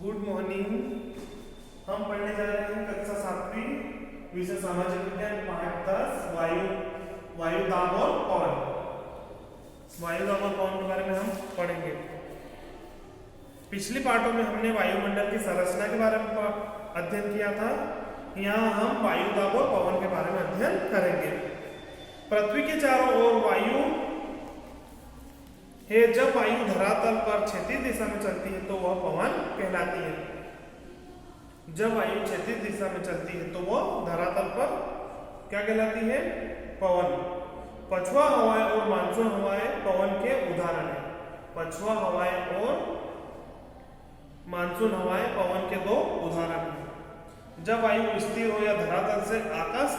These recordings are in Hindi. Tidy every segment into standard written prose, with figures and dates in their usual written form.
Good morning. हम पढ़ने जा रहे हैं कक्षा 7वीं विषय सामाजिक विज्ञान पाठ 10 वायु दाब और पवन। वायु दाब और पवन के बारे में हम पढ़ेंगे। पिछली पाठों में हमने वायुमंडल की संरचना के बारे में अध्ययन किया था। यहाँ हम वायु दाब और पवन के बारे में अध्ययन करेंगे। पृथ्वी के चारों ओर वायु है। जब वायु धरातल पर क्षैतिज दिशा में चलती है तो वह पवन कहलाती है। जब वायु क्षैतिज दिशा में चलती है तो वह धरातल पर क्या कहलाती है? पवन। पछुआ हवाएं और मानसून हवाएं पवन के उदाहरण हैं। पछुआ हवाएं और मानसून हवाएं पवन के दो उदाहरण हैं। जब वायु स्थिर हो या धरातल से आकाश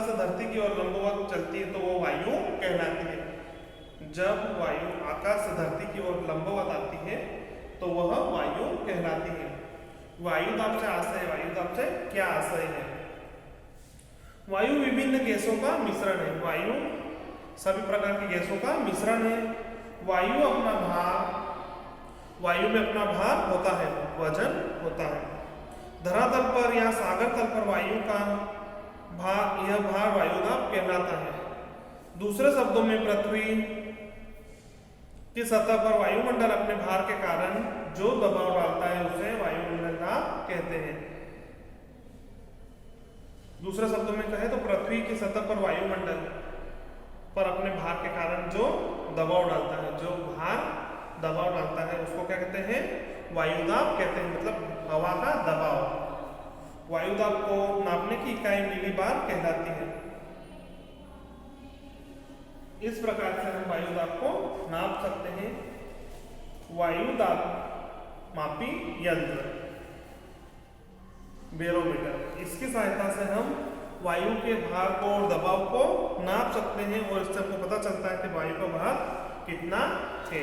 से धरती की ओर लंबवत चलती है तो वह वायु कहलाती है। जब वायु आकाश से धरती की ओर लंबवत आती है तो वह वायु कहलाती है। वायु दाब से आशय, वायु दाब से क्या आशय है? वायु विभिन्न गैसों का मिश्रण है। वायु सभी प्रकार की गैसों का मिश्रण है। वायु में अपना भार होता है, वजन होता है। धरातल पर या सागर तल पर वायु का भार, यह भार वायुदाब कहलाता है। दूसरे शब्दों में पृथ्वी की सतह पर वायुमंडल अपने भार के कारण जो दबाव डालता है उसे वायुमंडल दाब कहते हैं। दूसरे शब्दों में कहें तो पृथ्वी की सतह पर वायुमंडल पर अपने भार के कारण जो दबाव डालता है, जो भार दबाव डालता है उसको क्या कहते हैं? वायुदाब कहते हैं। मतलब हवा का दबाव। वायुदाब को नापने की इकाई मिलीबार कहलाती है। इस प्रकार से हम वायुदाब को नाप सकते हैं। वायुदाब मापी यंत्र बैरोमीटर, इसकी सहायता से हम वायु के भार को और दबाव को नाप सकते हैं और इससे हमको पता चलता है कि वायु का भार कितना है।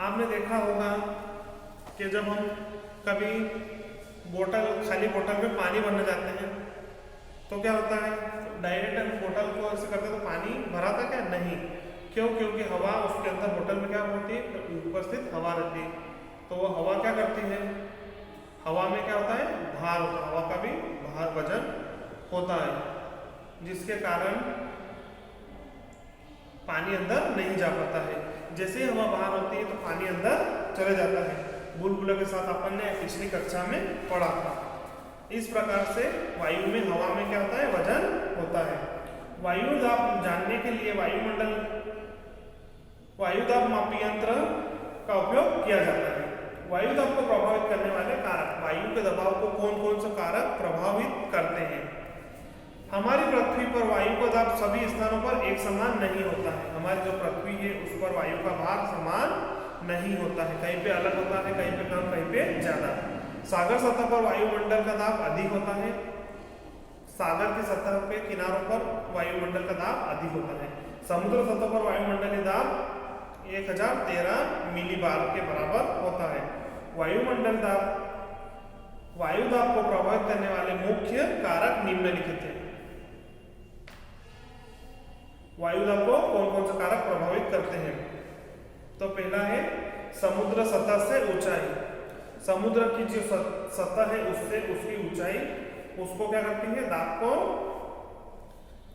आपने देखा होगा कि जब हम कभी खाली बोतल में पानी भरने जाते हैं तो क्या होता है? डायरेक्ट हम बोतल को ऐसे करते तो पानी भरा था क्या? नहीं। क्यों? क्योंकि हवा उसके अंदर बोतल में क्या होती है? उपस्थित हवा रहती है। तो वो हवा क्या करती है? हवा में क्या होता है? भार होता है। हवा का भी भार, वजन होता है, जिसके कारण पानी अंदर नहीं जा पाता है। जैसे ही हवा बाहर होती है तो पानी अंदर चले जाता है। बुलबुले के साथ अपन ने पिछली कक्षा में पढ़ा था। इस प्रकार से वायु में, हवा में क्या होता है? वजन होता है। वायु दाब जानने के लिए वायु दाब मापी यंत्र का उपयोग किया जाता है। वायु दाब को प्रभावित करने वाले कारक, वायु के दबाव को कौन कौन से कारक प्रभावित करते हैं? हमारी पृथ्वी पर वायु का दाब सभी स्थानों पर एक समान नहीं होता है। हमारी जो पृथ्वी है उस पर वायु का भार समान नहीं होता है। कहीं पे अलग होता है, कहीं पे कम, कहीं पे ज्यादा। सागर सतह पर वायुमंडल का दाब अधिक होता है। सागर की सतह पे किनारों पर वायुमंडल का दाब अधिक होता है। समुद्र सतह पर वायुमंडलीय दाब 1013 मिलीबार के बराबर होता है। वायु दाब को प्रभावित करने वाले मुख्य कारक निम्नलिखित हैं। वायु दाब को कौन कौन से कारक प्रभावित करते हैं? तो पहला है समुद्र सतह से ऊंचाई। समुद्र की जो सतह है उससे उसकी ऊंचाई उसको क्या करती है? दाब को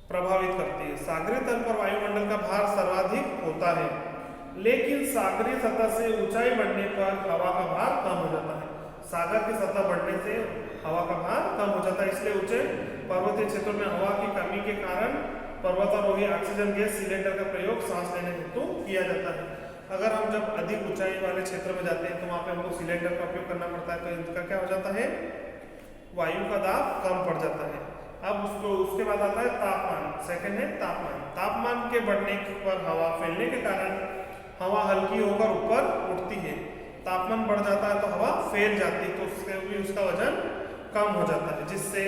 प्रभावित करती है। सागरीय तल पर वायुमंडल का भार सर्वाधिक होता है, लेकिन सागरीय सतह से ऊंचाई बढ़ने पर हवा का भार कम हो जाता है। सागर की सतह बढ़ने से हवा का भार कम हो जाता है। इसलिए ऊंचे पर्वतीय क्षेत्रों में हवा की कमी के कारण पर्वतारोही ऑक्सीजन गैस सिलेंडर का प्रयोग सांस लेने हेतु किया जाता है। अगर हम जब अधिक ऊंचाई वाले क्षेत्र में जाते हैं तो वहां पे हमको सिलेंडर का उपयोग करना पड़ता है, तो इनका क्या हो जाता है? वायु का दाब कम पड़ जाता है। अब उसके बाद आता है तापमान। सेकंड है तापमान। तापमान के बढ़ने पर हवा फैलने के कारण हवा हल्की होकर ऊपर उठती है। तापमान बढ़ जाता है तो हवा फैल जाती है, तो उससे भी उसका वजन कम हो जाता है, जिससे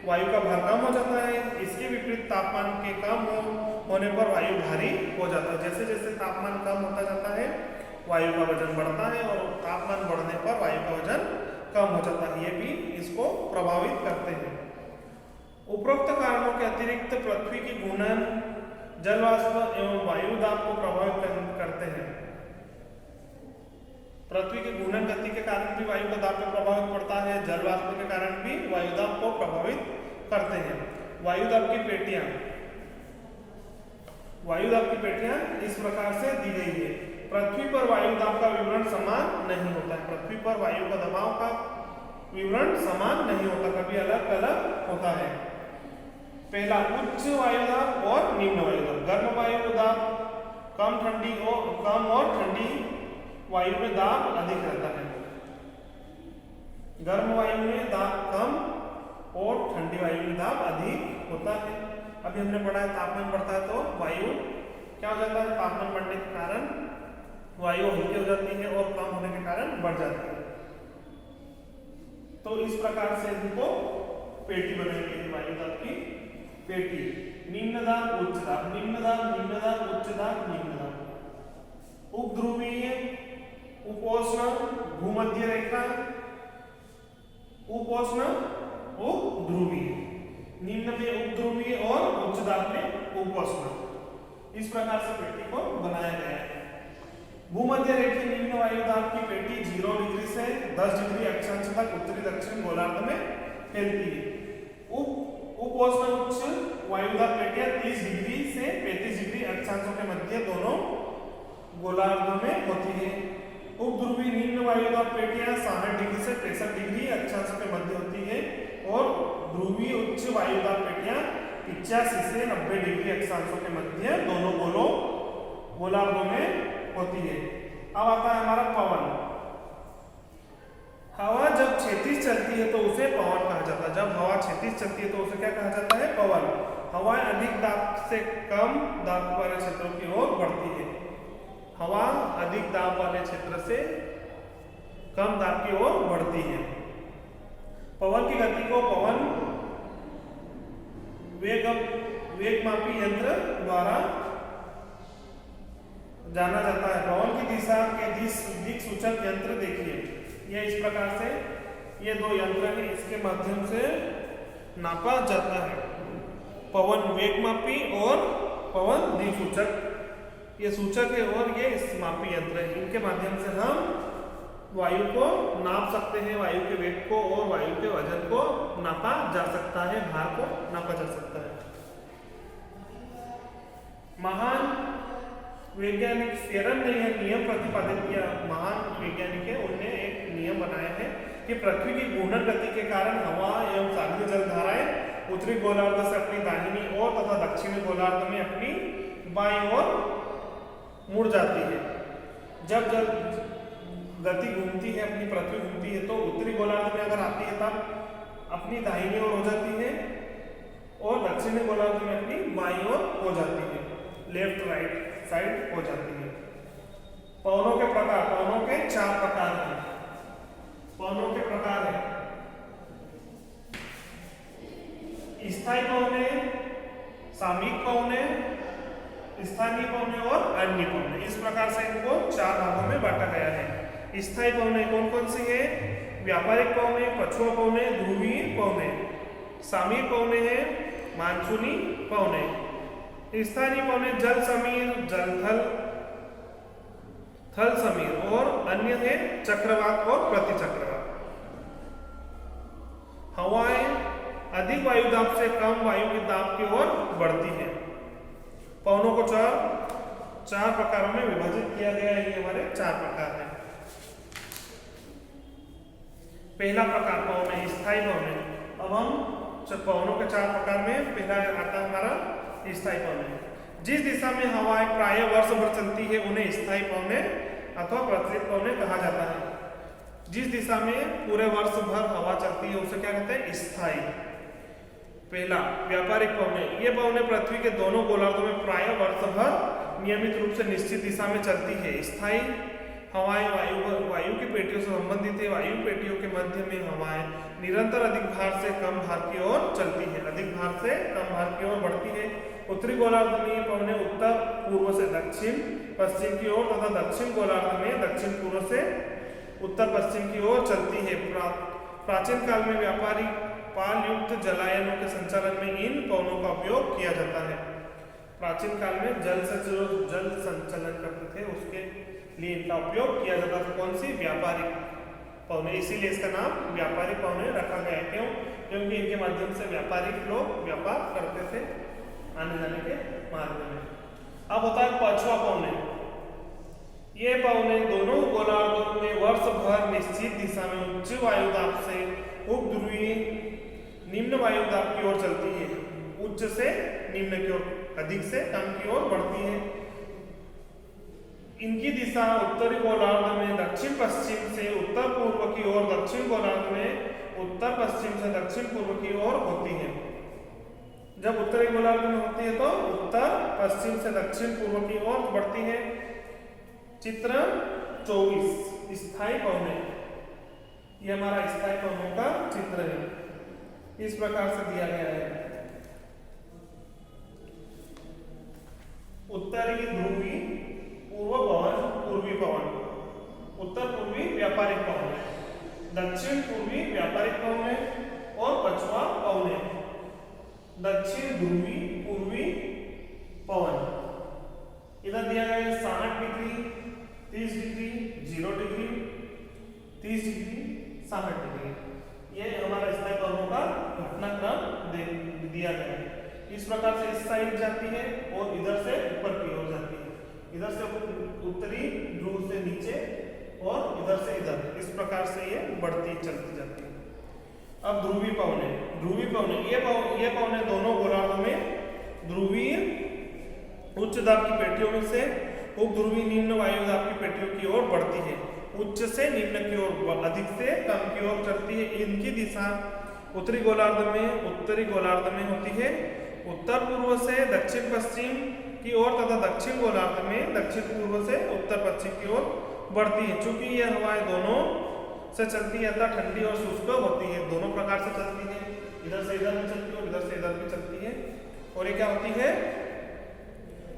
वायु का भार कम हो जाता है। इसके विपरीत तापमान के कम होने पर वायु भारी हो जाता है। जैसे जैसे तापमान कम होता जाता है वायु का वजन बढ़ता है, और तापमान बढ़ने पर वायु का वजन कम हो जाता है। ये भी इसको प्रभावित करते हैं। उपरोक्त कारणों के अतिरिक्त पृथ्वी की घूर्णन, जल वाष्प एवं वायु दाब को प्रभावित करते हैं। पृथ्वी की घूर्णन गति के कारण भी वायु का दाब पे प्रभावित पड़ता है, जल वाष्प के कारण भी वायु दाब को प्रभावित करते हैं। वायु दाब की पेटियां इस प्रकार से दी गई है। पृथ्वी पर वायु दाब का विवरण समान नहीं होता है। पृथ्वी पर वायु का दबाव का विवरण समान नहीं होता, कभी अलग अलग होता है। पहला, उच्च वायु दाब और निम्न वायु दाब। गर्म वायु दाब कम और ठंडी वायु में दाब अधिक रहता है। गर्म वायु में दाब कम और ठंडी वायु में दाब अधिक होता है। अभी हमने पढ़ा है तापमान बढ़ता है तो वायु क्या हो जाता है, तापमान बढ़ने के कारण वायु हल्की हो जाती है और कम होने के कारण बढ़ जाती है। तो इस प्रकार से इनको पेटी बनाई गई है, वायु दाब की पेटी। निम्न दाब, उच्च दाब, निम्न दाब, निम्न दाब, उच्च दाब, निम्न दाब। उपध्रुवीय, उपोष्ण, भूमध्य रेखा, उपोष्ण, उपध्रुवीय। निम्न में उपध्रुवीय और उच्च दाब में उपोष्ण। इस प्रकार से पेटी को बनाया गया है। भूमध्य रेखीय निम्न वायु दाब की पेटी 0 डिग्री से 10 डिग्री अक्षांश तक उत्तरी दक्षिण गोलार्ध में फैलती है। उपोष्ण उच्च वायु दाब पेटियां 30 डिग्री से 35 डिग्री अक्षांशों के मध्य दोनों गोलार्धों में होती है। उपध्रुवीय निम्न वायु दाब पेटियां 60 डिग्री से 65 डिग्री अक्षांशों के मध्य होती है और ध्रुवीय उच्च वायु दाब पेटियां 85 से 90 डिग्री अक्षांशों के मध्य दोनों गोलार्धों में होती है। अब आता है हमारा पवन। हवा जब क्षैतिज चलती है तो उसे पवन कहा जाता है। जब हवा क्षैतिज चलती है तो उसे क्या कहा जाता है, पवन। हवाएं अधिक दाब से कम दाब वाले क्षेत्रों की ओर बढ़ती है। हवा अधिक दाब वाले क्षेत्र से कम दाब की ओर बढ़ती है। पवन की गति को पवन वेगमापी यंत्र द्वारा जाना जाता है। पवन की दिशा के दिक सूचक यंत्र देखिए, ये इस प्रकार से ये दो यंत्र हैं, इसके माध्यम से नापा जाता है। पवन वेगमापी और पवन दिक सूचक, ये सूचक है और ये इस मापी यंत्र है। इनके माध्यम से हम वायु को नाप सकते हैं, वायु के वेग को और वायु के वजन को नापा जा सकता है, भार को नापा जा सकता है। महान वैज्ञानिक फेरन ने यह नियम प्रतिपादित किया। महान वैज्ञानिक है, उन्होंने एक नियम बनाया है कि पृथ्वी की घूर्णन गति के कारण हवा एवं सागरीय जलधाराएं उत्तरी गोलार्ध से अपनी दाहिनी ओर तथा दक्षिणी गोलार्ध में अपनी बाईं ओर मुड़ जाती है। जब गति घूमती है, अपनी पृथ्वी घूमती है तो उत्तरी गोलार्ध में अगर आती है तब अपनी दाहिनी ओर हो जाती है और दक्षिणी गोलार्ध में अपनी बाईं ओर हो जाती है, लेफ्ट राइट साइड हो जाती है। पवनों के प्रकार, पवनों के 4 प्रकार हैं। पवनों के प्रकार हैं स्थायी पवने, सामयिक पवने, स्थानीय पवने और अन्य पवने। इस प्रकार से इनको 4 भागों में बांटा गया है। स्थायी पवने कौन कौन सी है? व्यापारिक पवने, पछुआ पवने, ध्रुवीय पवने। सामयिक पवने हैं मानसूनी पवने। स्थानीय पवने जल समीर, जलथल, थल समीर और अन्य है चक्रवात और प्रतिचक्रवात। हवाएं अधिक वायु दाब से कम वायु की दाब की ओर बढ़ती है। पवनों को 4 प्रकारों में विभाजित किया गया है। ये हमारे 4 प्रकार हैं। पहला प्रकार पवन है स्थायी पवन। अब हम पवनों के 4 प्रकार में पहला आता है हमारा स्थायी पवन। जिस दिशा में हवाएं प्राय वर्ष भर चलती है उन्हें स्थायी पवन अथवा प्रचलित पवन कहा जाता है। जिस दिशा में पूरे वर्ष भर हवा चलती है उसे क्या कहते हैं? स्थायी। पहला व्यापारिक पवन। ये पवन पृथ्वी के दोनों गोलार्धों में प्राय वर्ष भर नियमित रूप से निश्चित दिशा में चलती है। स्थायी हवाएं वायु की पेटियों से संबंधित है। वायु पेटियों के मध्य में हवाएं निरंतर अधिक भार से कम भार की ओर चलती है, अधिक भार से कम भार की ओर बढ़ती है। उत्तरी गोलार्ध में ये पवनें उत्तर पूर्व से दक्षिण पश्चिम की ओर तथा दक्षिण गोलार्ध में दक्षिण पूर्व से उत्तर पश्चिम की ओर चलती है। प्राचीन काल में व्यापारी पाल युक्त जलायनों के संचालन में इन पवनों का उपयोग किया जाता है। प्राचीन काल में जल से जो जल संचालन करते थे उसके लिए इनका उपयोग किया जाता था। कौन सी? व्यापारिक पवने, इसीलिए इसका नाम व्यापारिक पवने रखा गया है। क्यों? क्योंकि इनके माध्यम से व्यापारिक लोग व्यापार करते थे आने जाने के मार्ग में। अब होता है पछुआ पवने। ये पवने दोनों गोलार्धों में वर्ष भर निश्चित दिशा में उच्च वायुदाब से उपध्रुवीय निम्न वायुदाब की ओर चलती है। उच्च से निम्न की ओर, अधिक से कम की ओर बढ़ती है। इनकी दिशा उत्तरी गोलार्ध में दक्षिण पश्चिम से उत्तर पूर्व की ओर, दक्षिण गोलार्ध में उत्तर पश्चिम से दक्षिण पूर्व की ओर होती है। जब उत्तरी गोलार्ध में होती है तो उत्तर पश्चिम से दक्षिण पूर्व की ओर बढ़ती है। चित्र 24 स्थायी पवने। ये हमारा स्थायी पवनों का चित्र है, इस प्रकार से दिया गया है। उत्तरी ध्रुवी पूर्व पवन, पूर्वी पवन, उत्तर पूर्वी व्यापारिक पवन, दक्षिण पूर्वी व्यापारिक पवन और पछुआ पवन। दक्षिण ध्रुवी पूर्वी पवन इधर दिया गया है 60 degree, 30 degree, 0 degree, 30 degree, 60 degree. ये हमारा स्थायी पवनों का घटनाक्रम दिया गया है। इस प्रकार से इस साइड जाती है और इधर से ऊपर की ओर जाती है। इधर से उत्तरी ध्रुव से नीचे और इधर से इधर, इस प्रकार से ये बढ़ती चलती जाती है। अब ध्रुवी पवने। ध्रुवी पवने ये पवने दोनों गोलार्धों में ध्रुवीय उच्च दाब की पेटियों में से उपध्रुवी निम्न वायु दाब की पेटियों की ओर बढ़ती है। उच्च से निम्न की ओर, अधिक से कम की ओर चलती है। इनकी दिशा उत्तरी गोलार्ध में होती है, उत्तर पूर्व से दक्षिण पश्चिम की ओर तथा दक्षिण गोलार्ध में दक्षिण पूर्व से उत्तर पश्चिम की ओर बढ़ती है। चूंकि यह हवाएं दोनों से चलती है अतः ठंडी और शुष्क होती है। दोनों प्रकार से चलती है, इधर से इधर भी चलती है और इधर से इधर भी चलती है। और ये क्या होती है?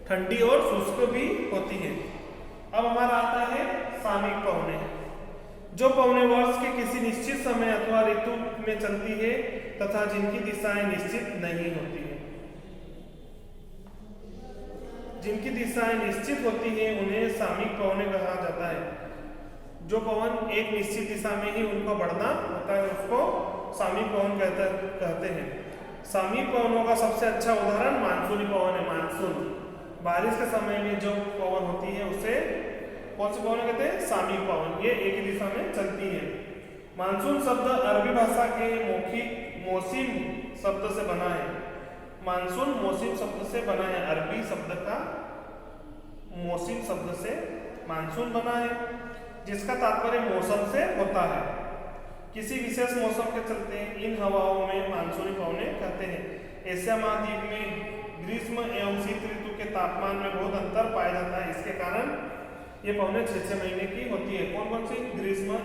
ठंडी और शुष्क भी होती है। अब हमारा आता है सामयिक पवने, जो पवने वर्ष के किसी निश्चित समय अथवा ऋतु में चलती है तथा जिनकी दिशाएं निश्चित नहीं होती है। जिनकी दिशाएं निश्चित होती है उन्हें सामयिक पवने कहा जाता है। जो पवन एक निश्चित दिशा में ही उनका बढ़ना होता है उसको सामयिक पवन कहते हैं। सामयिक पवनों का सबसे अच्छा उदाहरण मानसूनी पवन है। मानसून, बारिश के समय में जो पवन होती है उसे कौन सी पवन कहते हैं? सामयिक पवन। ये एक ही दिशा में चलती है। मानसून शब्द अरबी भाषा के मौसिम शब्द से बना है। मानसून मौसिम शब्द से बना है। अरबी शब्द का मौसिम शब्द से मानसून बना है, जिसका तात्पर्य मौसम से होता है। किसी विशेष मौसम के चलते इन हवाओं में मानसूनी पवने कहते हैं। एशिया महाद्वीप में ग्रीष्म एवं शीत ऋतु के तापमान में बहुत अंतर पाया जाता है। इसके कारण ये पवने 6-6 महीने की होती है। कौन कौन सी? ग्रीष्म